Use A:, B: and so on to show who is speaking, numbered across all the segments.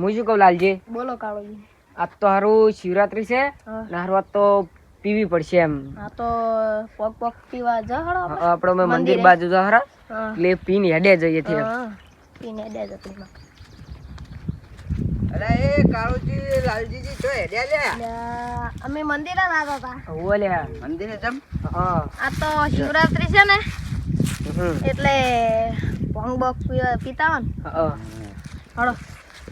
A: હું શું કહું લાલજી,
B: બોલો કાળુજી.
A: આજ તો હારું શિવરાત્રી છે ને હારું આજ તો પીવી પડશે એમ.
B: હા તો પોક પોક પીવા જા હળો આપણે.
A: આપણે મંદિર બાજુ જા હારા
B: હા
A: એટલે પીને હેડે જઈએ થી.
B: હા પીને દે જતી.
C: અરે એ કાળુજી લાલજીજી તો હેડ્યા લે.
B: અમે મંદિરે લાગા હતા.
A: ઓલે
C: મંદિરે જમ.
A: હા
B: આ તો શિવરાત્રી છે ને એટલે ભંગ બોક પીતા હોય ને.
A: હા
B: હળો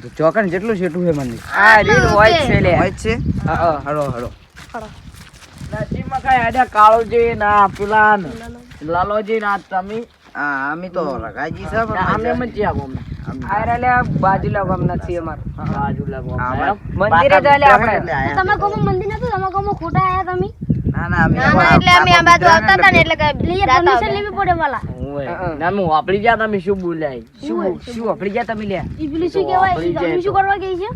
C: તો ચોકન જેટલું છેટું છે મંદિર.
A: આ રીત હોય છે લે.
C: હોય છે.
A: હા
C: હળો હળો.
B: હળો
A: નજીમાં કઈ હેડ્યા કાળુજી ના પેલા લાલોજી ના તમે
C: હા અમે તો રગાજી છે પણ
A: અમે મચ્યા ગોમ આયરા લે બાજુલા ગામ ના છીએ અમાર બાજુલા ગામ મંદિરે
C: મંદિરે
A: જાય લે આપણે.
B: તમે કોમો મંદિર નતું તમે કોમો ખોટા આયા તમે.
C: ના ના અમે
B: ના એટલે અમે આ બાજુ આવતા હતા ને એટલે કે પરમિશન લેવી પડે વાલા.
A: ના હું વાપરી ગયા તમે શું બોલાય શું વાપરી ગયા તમે લે
B: ઈ પેલી શું કહેવાય ઈ તમે શું કરવા ગઈ છે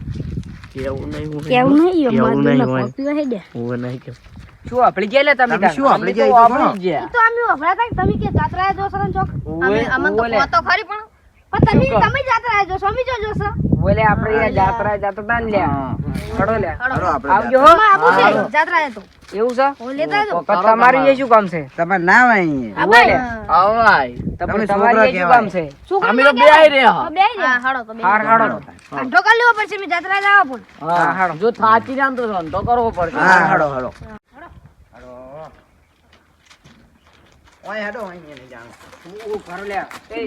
A: કેવું નહીં
B: કેવું નહીં અમાર પીવા હે દે
A: હું નહીં કે શું વાપરી ગયા લે તમે
C: શું વાપરી ગયા?
A: વાપરી ગયા
B: ઈ તો અમે વફરાતા તમે કે જાત્રા જો સરણ ચોક અમે અમન તો
A: ઓલે.
B: તો ખરી પણ તમે જાત્રા જો સ્વામી જો જો
A: બોલે આપણે અહીંયા જાત્રા જતા તા ને લે ખડો લે
C: હળો આપણે
A: આવજો હો
B: આબુ છે જાત્રા તો
A: એવું છે
B: ઓ લેતા જો
A: તો તમારું એ શું કામ છે
C: તમારે ના હોય
B: આ ભાઈ
A: આવાય
C: તમે
A: તમારું એ શું કામ છે
B: અમે તો બે આઈ રહ્યા બે આઈ હાડો તો બે
A: હાર હાડો
B: અંધો કરી લેવો પડશે મે જાત્રા જવા પણ
A: હા હાડો જો થાચી જાન તો ધંધો કરવો પડશે
C: હા હળો હળો હળો ઓય હેડો અહીંયા ને જાણો
A: હું કરો લે એ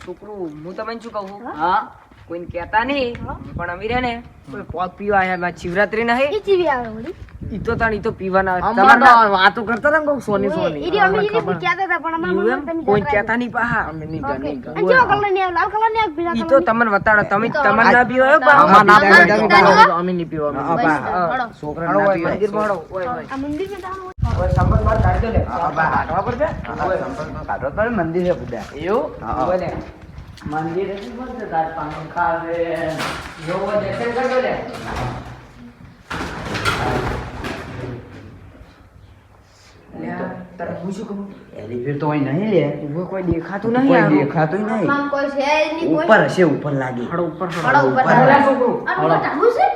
A: છોકરું હું તમને શું કહું હા કોઈને કહેતા નહીં પણ અમીરે ને કોઈ પોક પીવા આયા શિવરાત્રી ના હે
B: ઈ જીવી આવે વળી
A: ઈ તો તાણ ઈ તો પીવાના તમારે વાતો કરતા હતા ને સોની
B: ઈ અમે ઈ કહેતા હતા પણ અમાર તમે
A: કોઈ કહેતા નહીં પાહા અમે નહીં
B: અંજો કલર ની લાલ કલર ની પીળા
A: ઈ તો તમને વતાડો તમે તમારે ના પીવો
C: અમાર ના પીવો.
A: અમે નહીં પીવા
C: બા છોકરા ના પીવાય.
A: મંદિર માં હળો ઓય ઓય
B: આ મંદિર માં જવાનું
A: ઓય સંપત માર કાઢી દો લે
C: બા.
A: કાઢવા પડશે
C: સંપર્કમાં કાઢો તો મંદિર છે બધા.
A: એવું
C: હા.
A: બોલે મંદિર છે બોલતે તાર પંખા રે યોગો દર્શન કર દો લે તારે હું શું કહું
C: એલિવેટર તો અહીં નહીં લે.
A: ઉભો કોઈ દેખાતું નહીં
C: કોઈ
A: આમાં.
C: દેખાતું નહીં.
B: આમ કોઈ છે નહીં કોઈ
C: ઉપર હશે ઉપર લાગે.
A: હળો ઉપર
B: હળો ઉપર
A: હળો છોકરું
B: આ ટાબુ છે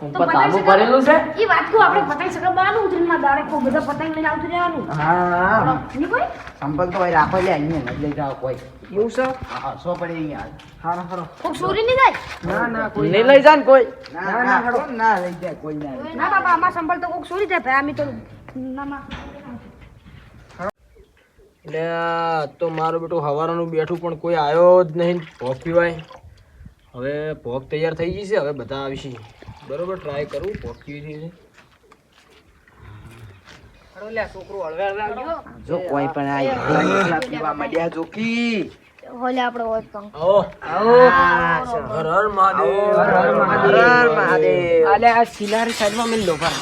A: ઉપર તાબુ ભરેલું છે
B: ઈ વાત કો આપણે પતંગ સગવાનું ઉતરીમાં દાડે કો બધા પતંગ લઈને આવતું રહેવાનું
C: હા
B: ની કોઈ
C: સંપલ તો અહીં રાખો લે અહીંયા નહીં લઈ જાઓ કોઈ.
A: એવું છે
C: હા સો પડે અહીંયા.
A: હારો હારો
B: કોક ચોરી ની જાય
A: ના ના કોઈ નહીં લઈ જા ને કોઈ
C: ના ના કોણ ના લઈ જાય કોઈ ના લઈ
B: ના બાબા આમાં સંભળ તો કોક ચોરી જાય ભાઈ અમે તો ના ના
D: એટલે આ તો મારું બેટું હવારનું બેઠું પણ કોઈ આવ્યો જ નહીં ભોગ પીવાય. હવે ભોગ તૈયાર થઈ ગઈ છે, હવે બધા આવશે બરોબર. ટ્રાય કરું ભોગ પીવી છે.
A: હળો લે છોકરું હળવે હળવે આવજો
C: જો કોઈ પણ આ પીવા માંડ્યા જોકી.
B: હોલે આપણે હોય તો
D: આવો
A: આવો
D: હર હર મહાદેવ.
A: હર હર મહાદેવ.
C: હર મહાદેવ.
A: આલે આ સિલારી સાઈડમાં મિલ લો પર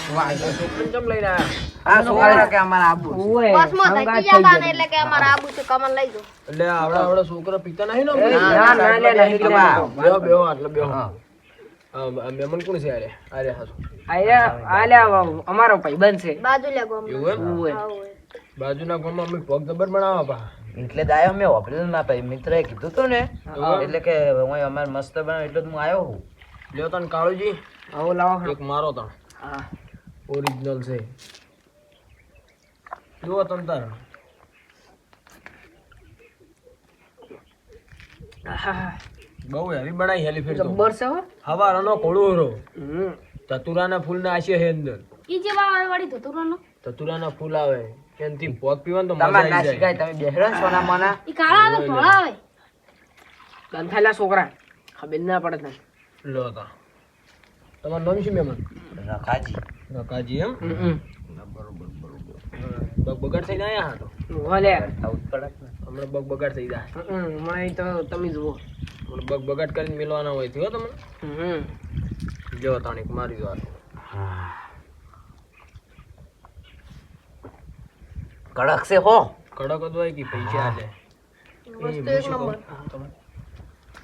D: છોકરીને કેમ લઈને આવ્યા?
C: આ છોકરા કે અમારા આબુ છે.
A: ઓય
B: બસ માં થકી જતા ને એટલે કે અમાર આબુ છે કમન લઈ જો
D: એટલે આવડા છોકરા પીતા નહીં ને?
A: ના ના લે નહીં
C: તો
A: પીતા.
C: બા.
D: બેહો બેહો આટલે બેહો. આ મહેમાન કોણ છે? અરે હાસો
A: આલે અમારો ભાઈબંધ છે
B: બાજુ લે ગોમ
D: એવું એમ?
A: ઓય
D: બાજુના ગામમાં અમે ભોગ જબર બનાવવા પા.
C: એટલે જ આવ્યો મેં ઓપરેશન ના ભાઈ મિત્રએ કીધું તું ને એટલે કે હું અમારે મસ્ત બનાવ એટલે જ હું આવ્યો હું.
D: લ્યો તને કાળુજી
A: આવો લાવો
D: એક મારો તણ
A: હા
D: ઓરિજિનલ છે. જુઓ તમ તાર. બહુ હેવી બનાવી હેલી ફેર તો.
A: જબ્બર છે હો
D: હવારનો કોળુરો
A: હમ
D: ચતુરાના ફૂલના આશય છે અંદર.
B: ઈ જે વાળ વાળી તો તુરનો
D: ચતુરાના ફૂલ આવે એનથી ભોગ પીવાનું તો
C: તમારે
D: મજા
C: ના
D: આવી જાય.
C: શીખાય તમે બેહરો ને સોના મોના.
B: ઈ કાળા ને ધોળા આવે
A: ગંથાલા છોકરા ખબર ના પડે તને
D: લો તા તમારું નામ શું મહેમાન?
C: રખાજી.
D: કાકાજી એમ?
A: હમ
D: બગ બગાડ થઈને આયા હા તો
A: ઓલે
C: આવું જ પડે ને.
D: હમણાં બગ બગાડ થઈ જાય.
A: હમણાં તો તમે જુઓ
D: હમણાં બગ બગાડ કરીને મિલવાના હોય થયો તમને.
A: હમ
D: જો તાણીક મારી દો.
C: કડક છે હો.
D: કડક જ હોય કે પૈસા આલે.
B: વસ્તુ એક નંબર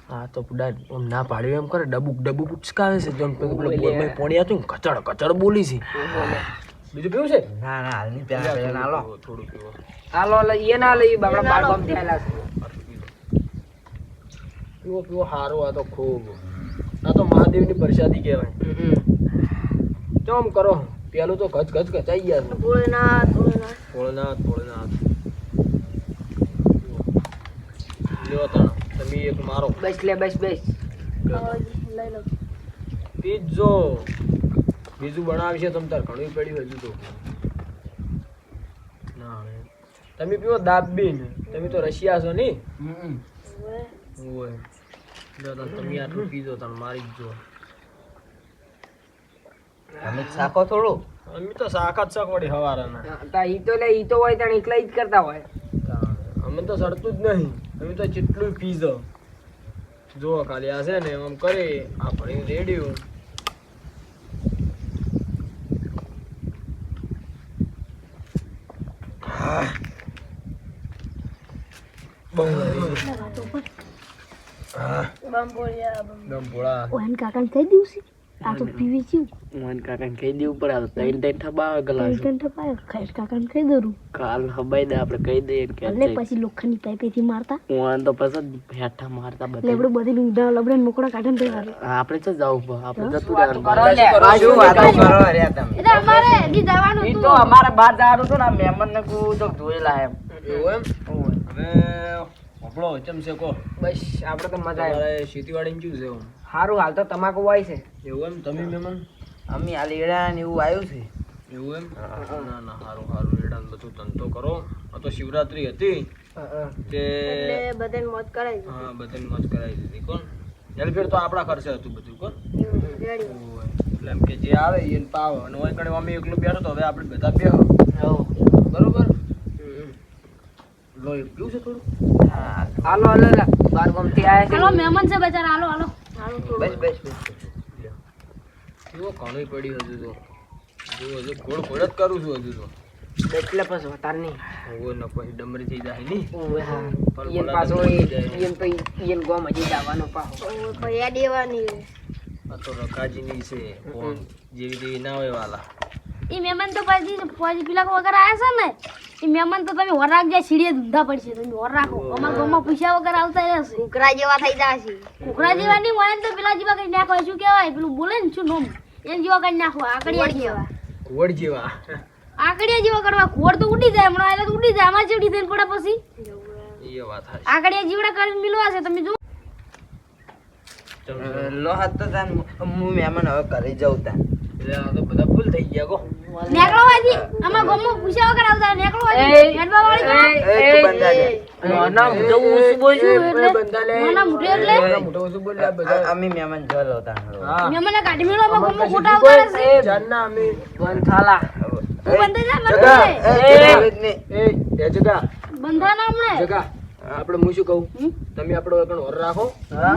D: હા તો પુડા આમ ના પાડ્યું એમ કરે ડબુક ડબુક ઉચકાવે છે જેમ પેલો બોલમાં પોણી હતું ને કચડ કચડ બોલી છે. બીજું પીવું છે?
C: ના ના હાલની પ્યાલા પહેલા ના લો.
D: થોડું પીવો.
A: હાલો એ ના લઈ બાપડા બાર બામ થયેલા છે
D: પીવો પીવો સારું. આ તો ખૂબ આ તો મહાદેવની પ્રસાદી કહેવાય. ચમ કરો પેલું તો ગચ ગચ ગચાઈ ગયા છે.
B: ભોળેનાથ ભોળેનાથ
D: ભોળનાથ ભોળનાથ લ્યો તાણ તમે એક મારો
A: બસ લે બસ બસ
B: લઈ લો
D: પીજો બીજું બનાવશે તમ તાર ઘણું પડ્યું હજુ તો ના તમે પીવો દાબીન તમે તો રશિયા છો ને ઓય લ્યો તાણ તમે આટલું પીજો તાણ મારી જ જો
C: અમે શાકો થોડું
D: અમે તો શાક જ શાક વળી હવારાના
A: તા ઈ તો લે ઈ તો હોય તને એકલા ઈ જ કરતા હોય
D: અમે તો સડતું જ નહીં અમે તો જેટલું પીજો જો ખાલી આ છે ને આમ કરી આ ભરીને રેડ્યું
B: બમ ભોળિયા બમ
D: દમ ભોળા
E: ઓહન કાકાને કહી દઉં છે આ તો પીવે છે
F: મોહન કાકાને કહી દેવું પડે આ તો ત્રણ ત્રણ થબાવે ગલાસ
E: કઈ ટપાયો ખૈર કાકાને કહી દઉં
F: કાલ હબાઈ દે આપણે કહી દઈએ ને કે
E: એટલે પછી લોખંડની પાઇપેથી મારતા
F: મોહન તો પછી હેઠા મારતા બધા
E: લેબડું બધી ઊંધા લબડે મોકળા કાઢે ને તૈયાર
F: આપણે તો જવું પડે આપણે જતું રહેવાનું
A: કરો લે
C: શું વાતો કરો રહ્યા તમે
B: એટલે અમારે હજી જવાનું
F: ઈ
B: હતું.
F: તો અમારે બહાર જવાનું હતું ને આ મહેમાનને કોઈ તો જોયેલા એમ
D: એવું એમ હવે આપણો ચમ છે કો
A: બસ આપણે તો મજા આવે
D: તમારે ખેતીવાડી કેવું છે એમ?
A: સારું હાલ તો તમાકુ હોય છે
D: એવું એમ તમે મહેમાન
C: અમે આ લીડા ને એવું આવ્યું છે
D: એવું એમ ના ના સારું સારું રેડાન બધું ધંધો કરો આ તો શિવરાત્રી હતી તે
B: એટલે બધાને મોજ કરાવી
D: હા બધાને મોજ કરાવી દીધી કોણ ફેર તો આપણા ખર્ચે હતું બધું કોણ
B: દીધી રેડી
D: ઓય. એટલે એમ કે જે આવે એને પાવ અને ઓય કણે અમે એકલું બેઠો તો હવે આપણે બધા બેહો બરોબર લો એક પીવું છે થોડું
A: હાલો હાલો લે બાર ગમતી આયા છે
E: હાલો મહેમાન છે બચારા હાલો હાલો
C: બસ બસ બસ
D: જુઓ ઘણું પડ્યું હજુ તો જો હજુ ઘોડ ઘોડ જ કરું છું હજુ તો
A: એટલે પછી વધારે નહીં
D: ઓય ન પછી ડમરી થઈ જાય નહીં
A: ઓવે હા
D: પણ
A: ઈયન
D: બોલા
A: પાછો
D: ડમરી થઈ જાય.
A: ઈયન તો ઈયન ગોમ હજી જવાનો પાહો
B: ભૈયા દેવાની
D: આ તો રકાજીની છે ફોન જેવી તેવી ના હોય વાલા
E: એ મહેમાન તો પછી પેલા વગર આયા છે ને એ મહેમાન તો તમે હોર રાખજો સીડીએ ધંધા પડશે તમે હોર રાખો અમારા ગામમાં પૈસા વગર આવતા રહેશે
B: કુકરા જેવા થઈ જશે
E: કુકરા જેવા નહીં હોય ને તો પેલા જેવા કઈ નાખો શું કહેવાય પેલું બોલે ને શું નોમ એને જેવા કઈ નાખો આકડિયા જેવા
D: ઘોડ જેવા
E: આકડિયા જેવા કરવા ઘોડ તો ઉડી જાય હમણાં એટલે તો ઉડી જાય અમારે જેવડી થઈને પડે પછી
D: એ વાત હાચી.
E: આકડિયા જીવડા કરીને મિલવા છે તમે જો
C: લો હાથ તો તાન હું મહેમાન હવે ઘરે જાઉં તાન
D: એટલે આ તો બધા ભૂલ થઈ ગયા કો
E: નેકળો વાજી અમારા ગામમાં પૂછ્યા વગર આવતા નેકળો વાજી હેડવા વાળી કરો.
C: એ તું બંધા દે
F: નાના મોઢું ઊંચું બોલ્યું
E: એટલે
D: બંધા લે
E: નાના મોઢે એટલે
D: મોટો ઓછું બોલ આ બધા
C: અમે મહેમાન જો લો તાન હવે.
D: હા
E: મહેમાનને કાઢી મેળવો અમારા ગામમાં ખોટા આવતા રહેશે
D: જાનના અમે
A: બંધ થાલા
E: તું બંધ જા
C: જગા
E: બંધ
C: એ
D: એ જગા
E: બંધાના હમણે
D: જગા આપણે હું શું કહું તમે આપણો એકણ ઓર રાખો
C: હા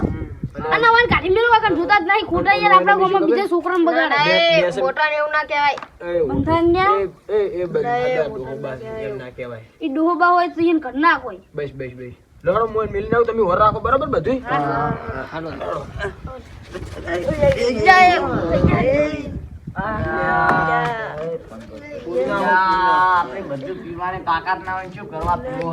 E: અને વાન કાઢી મેળવા કર જોતા જ નહીં ખોટા યાર આપણા ગામમાં બીજા છોકરાને બગાડે
B: મોટા ને એવું ના કહેવાય
E: બંધાન્યા
D: એ બધા ડોહબા એમ ના કહેવાય
E: ઈ ડોહબા હોય તો એને કર ના કોઈ
D: બસ બસ બસ લડો મોય મિલ નાવ તમે ઓર રાખો બરાબર બધું
F: આપણે બધું પીવાને તાકાત ના હોય શું કરવા પીવો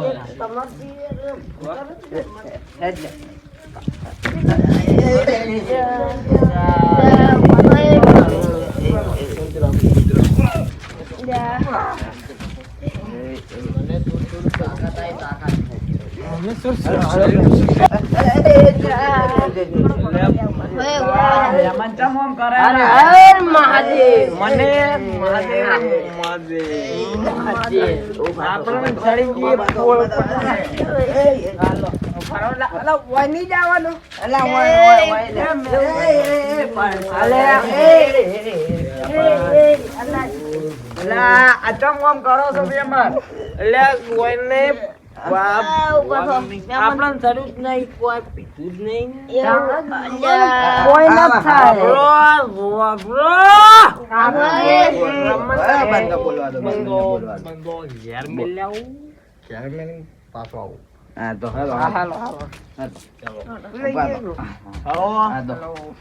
C: હા તો
D: હાલો
A: હા હાલો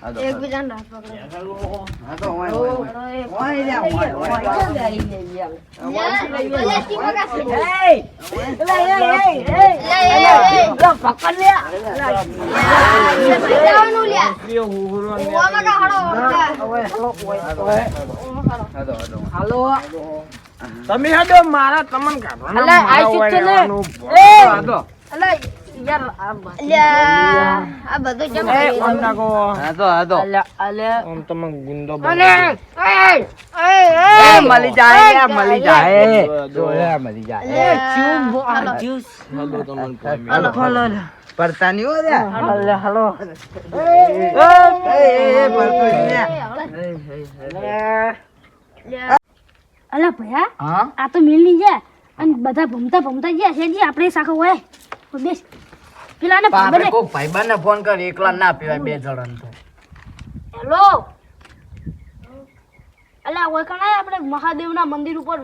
A: હાલો
B: એકબીજાને હાથ પકડો. અલે, ચીપકા છે. જવાનું લ્યા. ઓવામાં કા હળો.
A: હાલો
D: તમે હેડો મારા તમને કાઢવાના
A: અલે, આ શું છે ને?
D: હાલો
A: અલે યાર
B: અલ્યા, આ બધું કેમ કરી?
D: ઓમ નાખો
A: અલે
D: ઓમ તમે ગુંડો
A: અને મળી જાય મળી જાય મળી જાય જ્યુસ
C: પડતા નહીં હો
A: અલે હાલો
E: અલા ભયા
C: હા
E: આ તો મિલની જાય અને બધા ભમતા ભમતા ગયા છે જી આપણે શાખા હોય બેસ પેલાને
C: આપણે
E: ભાઈ
C: કોઈ ભાઈબંધને ફોન કરી એકલા ના પીવાય બે જણ તો
E: હેલો અલા ઓય કણાય આપણે મહાદેવના મંદિર ઉપર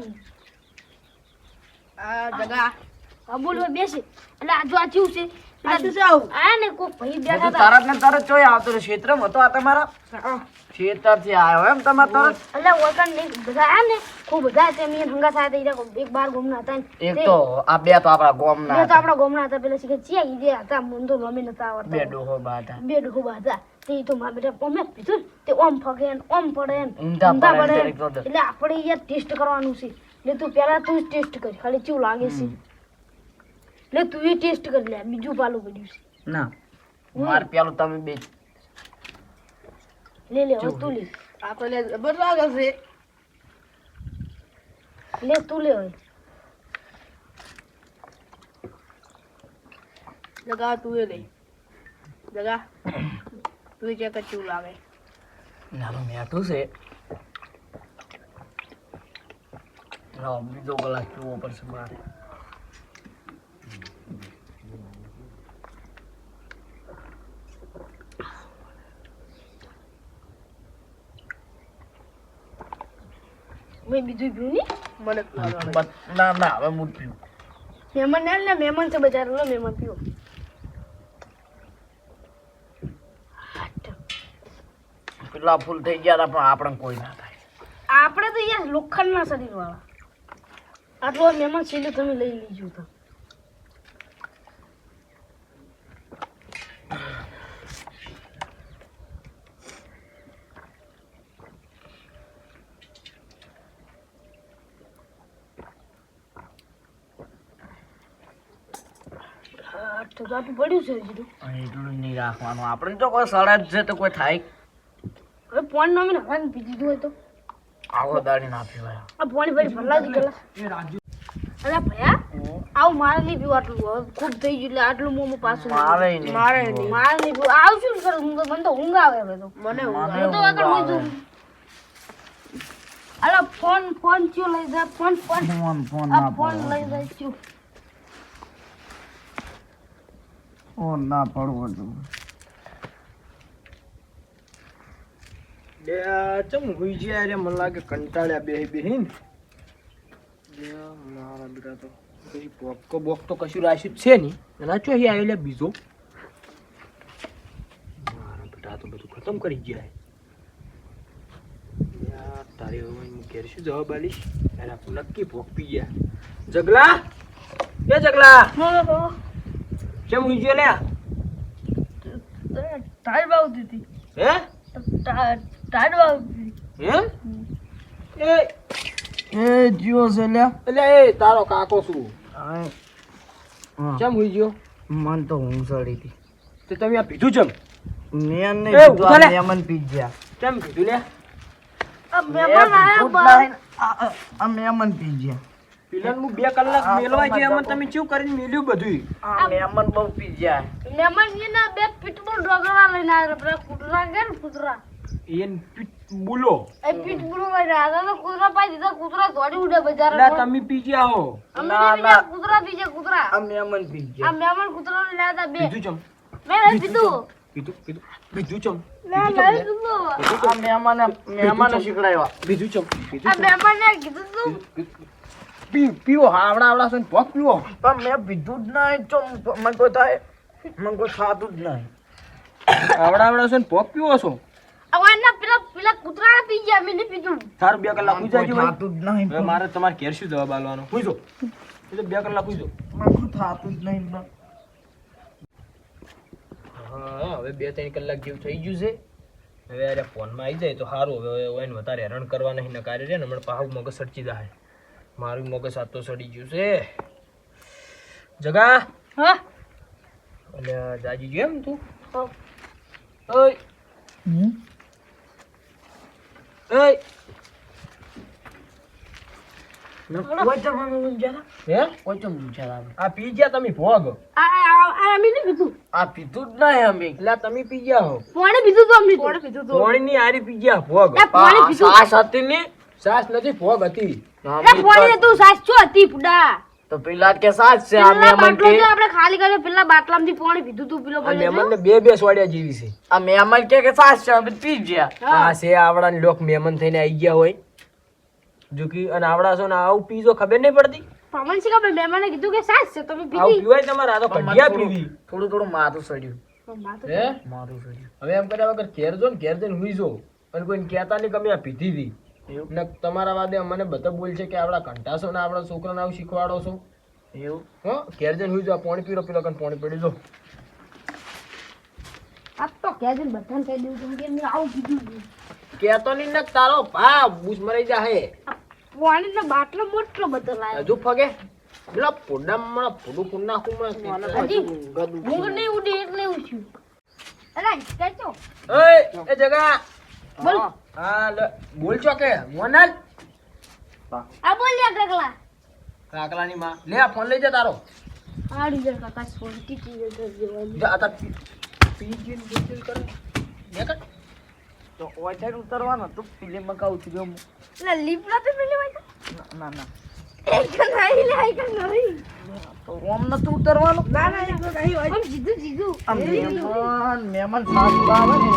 B: જગા.
E: હા બોલ બેસી એટલે આ જો આ ચીવ છે આ ને કોક ભાઈ બેઠા
C: બધું
E: હતા
C: તરત ને તરત જોઈ આવતો રહ્યો ક્ષેત્રમાં હતો આ તમારા ખેતરથી આવ્યો એમ તમારે તરત
E: એટલે ઓય કણ બધા આ ને ખૂબ બધા તે મીન હંગા સાથે એક બાર ગોમના હતા ને
C: એક તો આ બે તો આપણા ગોમના
E: બે તો
C: હતા.
E: આપણા ગોમના હતા પેલા શીખે ચિયા ઈ જે હતા મન તો લોમી નતા આવડતા
C: બે ડોહો બાટા
E: બે ડોબા હતા તે તો મારા બેટા ઓમે પીધું તે ઓમ ફગે ને ઓમ પડે ને
C: ઊંધા
E: ઊંધા
C: પડે ને
E: પડે
C: દરેક તો.
E: એટલે આપણે યાર ટેસ્ટ કરવાનું છે એટલે તું પહેલા તું ટેસ્ટ કર ખાલી કેવું લાગે છે એટલે તું એ ટેસ્ટ કરી લે બીજું પાલું પડ્યું છે
C: ના માર પેલું તમે બે
E: લે લે હવે તું લે
B: આ તો લે જબર લાગે છે.
E: લે તું લે હવે
B: જગા તું એ લઈ. જગા તું ચેક કેવું લાગે.
C: નાનું મેઠું છે લાવો, બીજો ગ્લાસ પીવો પડશે મારે
E: મેં બીજું પીવું નહીં
B: મને
C: ના ના હવે હું જ પીવું
E: મહેમાન ને લે મહેમાન છે બજાર લો મહેમાન પીવો
C: પેલા ફૂલ થઈ ગયા હતા પણ આપણે કોઈ ના થાય
E: આપણે તો યાર લોખંડના શરીર વાળા આટલો મહેમાન સીધું તમે લઈ લીધું તો તો આટલું પડ્યું છે હજુ
C: એટલું નહીં રાખવાનું આપણે તો કોઈ સળદ છે તો કોઈ થાય
E: હવે પોણ નો મેં હરાન પી દીધું હોય તો
C: આવો દાડી ના પીવાય
E: આ પોણી ભરી ભરલા જ ગલા અરે ભયા આવું મારે નહીં પીવું આટલું હવે ખૂબ થઈ ગયું એટલે આટલું મોં પાછું
C: મારે નહીં
E: મારે નહીં પીવું આવશું ને કરું મને તો ઊંઘ આવે હવે તો
B: મને
E: હું તો આગળ હોય છું અરે ફોન ચો લઈ જાય ફોન આ ફોન લઈ જાય ચો
C: ના પડવું હતું
D: બે ચમ હુઈ ગયા રે મને લાગે કંટાળ્યા બેહીન મારા બેટા તો પછી પોપકો બોક તો કશું રાખ્યું જ છે નહીં એના ચો અહીં આવેલા બીજો મારા બેટા તો બધું ખતમ કરી ગયા યાર તારી હવે હું ઘેર શું જવાબ આલીશ એના નક્કી ભોગ પી ગયા જગલા એ જગલા કેમ હુઈ ગયો લે
E: ટાઈડ બાવ દીધી
D: હે
E: ટાઈડ બાવ દીધી
D: હે એ
C: એ જીવો છે લ્યા
D: એટલે એ તારો કાકો શું કેમ હુઈ ગયો
C: મન તો ઊંઘ ચડી હતી
D: તે તમે આ પીધું ચમ
C: મેન
D: એ, ઉભા રે.
C: મેમન પી ગયા
D: કેમ પીધું લે
E: આ મહેમાન આયા બા
C: આ મેમન પી ગયા
D: પિલન હું 2 કલાક મેલવા ગયો એમાં તમે શું કરીને મેલ્યું બધું
C: આ મેમન બહુ પી ગયા
E: મહેમાન ના બે પીટબુલ ડોગરા લઈને આવ્યા પેલા કૂતરા ગયા ને કૂતરા
D: એન બોલો
E: એ પીટબુલ લઈને આવ્યા તો કૂતરા પાઈ દીધા કૂતરા દોડી ઉડે બજાર
D: એટલે તમે પી ગયા હો
E: અમે
C: ના,
E: નહીં
C: ના.
E: પીધા, કૂતરા પીજે કૂતરા
C: આ મેમન પી
E: આ
C: ગયા
E: મહેમાન કૂતરા લઈને આવ્યા હતા બે
D: પીધું ચમ
E: મેં નહીં પીધું
D: પીધું પીધું ચમ
E: મેં નહીં પીધું
C: આ મહેમાને શીખડાવ્યા
D: પીધું ચમ
E: આ મહેમાન ને કીધું તું
D: પીવો આવડા છે ને પોક પીવો.
C: પણ મેં પીધું જ નહીં ચો મને કોઈ થાય મને કોઈ થતું જ નહીં.
D: આવડા છે ને પોક પીવો છો.
E: અવાના પેલા કૂતરાને પી ગયા મેં નહીં પીધું.
D: તારું 2 કલાક
C: મને
D: પૂજાઈ
C: કોઈ
D: ગયું.
C: થતું જ નહીં.
D: હવે મારે તમારે ઘેર શું જવાબ આલવાનો? પૂછો. એ તો 2 કલાક પૂછો.
C: મને કોઈ થતું જ નહીં.
D: હા હવે 2-3 કલાક જેવું થઈ ગયું છે. હવે યાર ફોનમાં આવી જાય તો સારું. હવે એને વધારે હેરાન કરવા નહીં ને કાર્ય રે ને હમણાં પાછું મગજ સડચી જાય. મારું મગજ આ તો સડી ગયું છે. જગા
E: હા
D: અને જાજી ગયો એમ તું?
E: હા.
D: ઓય ઓય
C: કોઈ તો મને ઊંઝા
D: હે
C: કોઈ તો ઊંઝા
D: આ પી ગયા તમે ભોગ?
E: આ મેં નહીં પીધું.
C: આ પીધું જ નહીં અમે.
D: એટલે આ તમે પી ગયા હો.
E: પાણી પીધું તો અમને
D: પોણીની હારી પી ગયા ભોગ.
E: પાણી પીધું.
C: સાસ હતી ને
D: સાસ નથી ભોગ હતી.
E: પાણી તું સાસ છો હતી પુડા.
C: તો પેલા કે સાસ છે આ
E: પેલા
C: મહેમાન
E: બાટલો
C: કે
E: જો આપણે ખાલી કર્યો પેલા બાટલામાંથી પાણી પીધું તું પેલો
D: આ
E: બોલે
D: મહેમાનને બે સ્વાડિયા જેવી છે.
C: આ મહેમાન કે સાસ છે અમે પી ગયા.
D: આ છે આવડાની લોક મહેમાન થઈને આવી ગયા હોય જોકી અને આવડા છો ને આવું પીજો ખબર નહીં પડતી.
E: પવન છે કે મહેમાને કીધું કે સાસ છે તમે
D: આવું
E: પીધી.
D: પીવાય તમારે આ તો કઢિયા પીવી.
C: થોડું માથું સડ્યું.
D: હે
C: માથું સડ્યું.
D: હવે એમ કર્યા વગર ઘેર જો ને ઘેર જઈને હુઈ જો અને કોઈને કહેતા નહીં કે અમે આ પીધી હતી.
C: એવું
D: ને તમારા વાદે મને બધા બોલ છે કે આપડા કંટાશો ને આપડા છોકરાને આવું શીખવાડો છો.
C: એવું
D: હો ઘેર જઈને હુઈ જો આ પાણી પીરો પેલો કન પાણી પડી જો.
E: આ તો કહેજે ને બધાને કહી દઉં છું કે મેં આવું કીધું.
D: કહેતો નહીં ને તારો ભા બૂસ મરાઈ જાહે.
E: પાણીનો બાટલો મોટો બધો લાવ્યો.
D: હજુ ફગે પેલા પોડામાં પોડું પૂર નાખું મને.
E: હજી ઊંઘ નહીં ઉડી એટલે એવું થયું. અરે કહેજો
D: ઓય એ જગા
E: બોલ.
D: હા લે બોલ છો કે મોનાલ
E: આ બોલ્યા કાકલા.
D: કાકલાની માં લે આ ફોન લઈ જા તારો.
E: આ ડીઝલ કાકા ફોન ટીટી દેવાનું.
D: જા આ તાર પી ગયું બિલકુલ કરે લે કર
C: તો ઓય ઉતરવાનો તો ફિલ્મ મગાવું છું હું.
E: એટલે લીપડા તો પેલી વાય
C: ના ના
E: એક નહીં લે એક નહીં.
C: તો ઓમ નતું ઉતરવાનું.
E: ના ના એક નહીં હોય. જીધું જીધું.
C: આ મહેમાન સાસ આવે ને